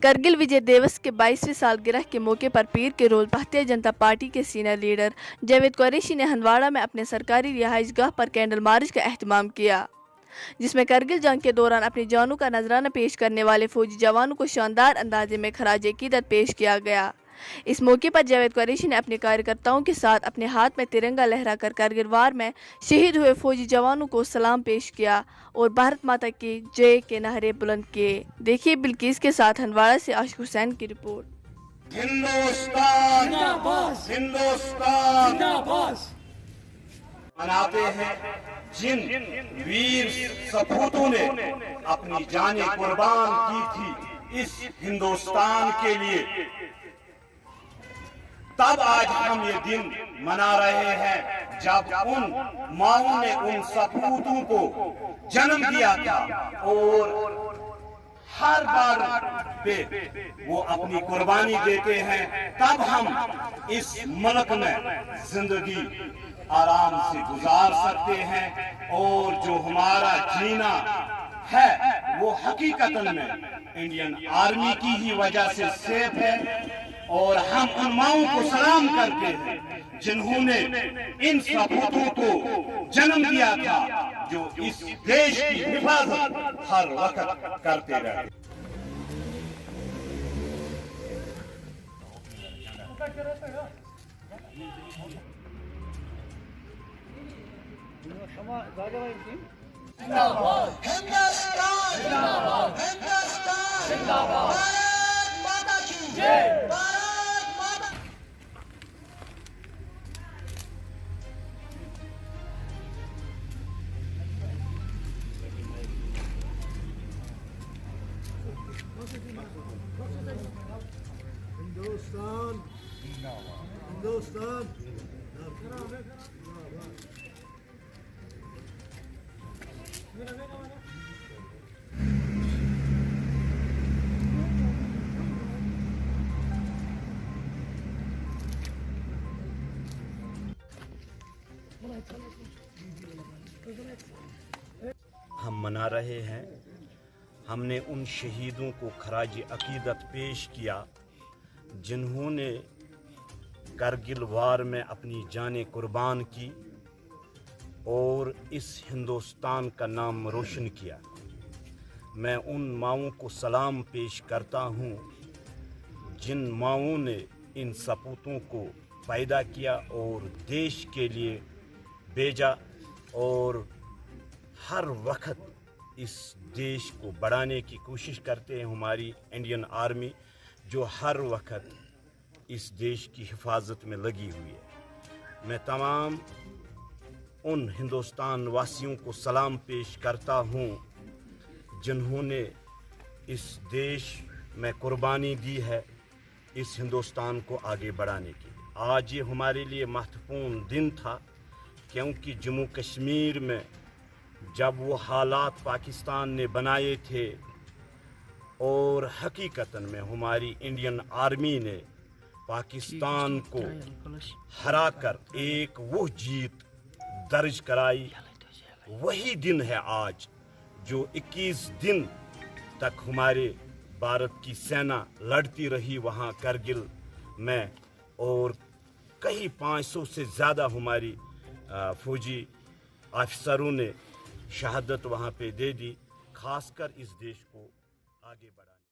करगिल विजय दिवस के 22वीं सालगिरह के मौके पर पीर के रोज भारतीय जनता पार्टी के सीनियर लीडर जावेद कुरैशी ने हंदवाड़ा में अपने सरकारी रिहाइशगाह पर कैंडल मार्च का एहतमाम किया, जिसमें करगिल जंग के दौरान अपनी जानों का नजराना पेश करने वाले फौजी जवानों को शानदार अंदाजे में खराज अकीदत पेश किया गया। इस मौके पर जावेद कुरैशी ने अपने कार्यकर्ताओं के साथ अपने हाथ में तिरंगा लहराकर करगिल वार में शहीद हुए फौजी जवानों को सलाम पेश किया और भारत माता की जय के नारे बुलंद किए। देखिए बिल्किस के साथ हंदवाड़ा से आशिक हुसैन की रिपोर्ट। हिंदुस्तान हिंदुस्तान मनाते हैं जिन वीर सपूतों ने अपनी जानें कुर्बान की थी इस हिंदुस्तान के लिए। तब आज हम ये दिन मना रहे हैं जब उन माओं ने उन सपूतों को जन्म दिया था और हर बार पे वो अपनी कुर्बानी देते हैं। तब हम इस मुल्क में जिंदगी आराम से गुजार सकते हैं और जो हमारा जीना है वो हकीकतन में इंडियन आर्मी की ही वजह से सेफ है। और हम उन माओं को सलाम करते हैं जिन्होंने इन सपूतों को जन्म दिया था, जो इस देश की हिफाजत हर वक्त करते रहे। हिंदुस्तान हिंदुस्तान हम मना रहे हैं, हमने उन शहीदों को खराज अकीदत पेश किया जिन्होंने करगिल वार में अपनी जानें कुर्बान की और इस हिंदुस्तान का नाम रोशन किया। मैं उन माओं को सलाम पेश करता हूँ जिन माओं ने इन सपूतों को पैदा किया और देश के लिए भेजा और हर वक्त इस देश को बढ़ाने की कोशिश करते हैं। हमारी इंडियन आर्मी जो हर वक्त इस देश की हिफाजत में लगी हुई है। मैं तमाम उन हिंदुस्तान वासियों को सलाम पेश करता हूँ जिन्होंने इस देश में कुर्बानी दी है इस हिंदुस्तान को आगे बढ़ाने के लिए। आज ये हमारे लिए महत्वपूर्ण दिन था क्योंकि जम्मू कश्मीर में जब वो हालात पाकिस्तान ने बनाए थे और हकीकतन में हमारी इंडियन आर्मी ने पाकिस्तान को हराकर एक वो जीत दर्ज कराई, वही दिन है आज जो 21 दिन तक हमारे भारत की सेना लड़ती रही वहाँ करगिल में और कई 500 से ज़्यादा हमारी फौजी अफसरों ने शहादत वहाँ पे दे दी, खासकर इस देश को आगे बढ़ाया।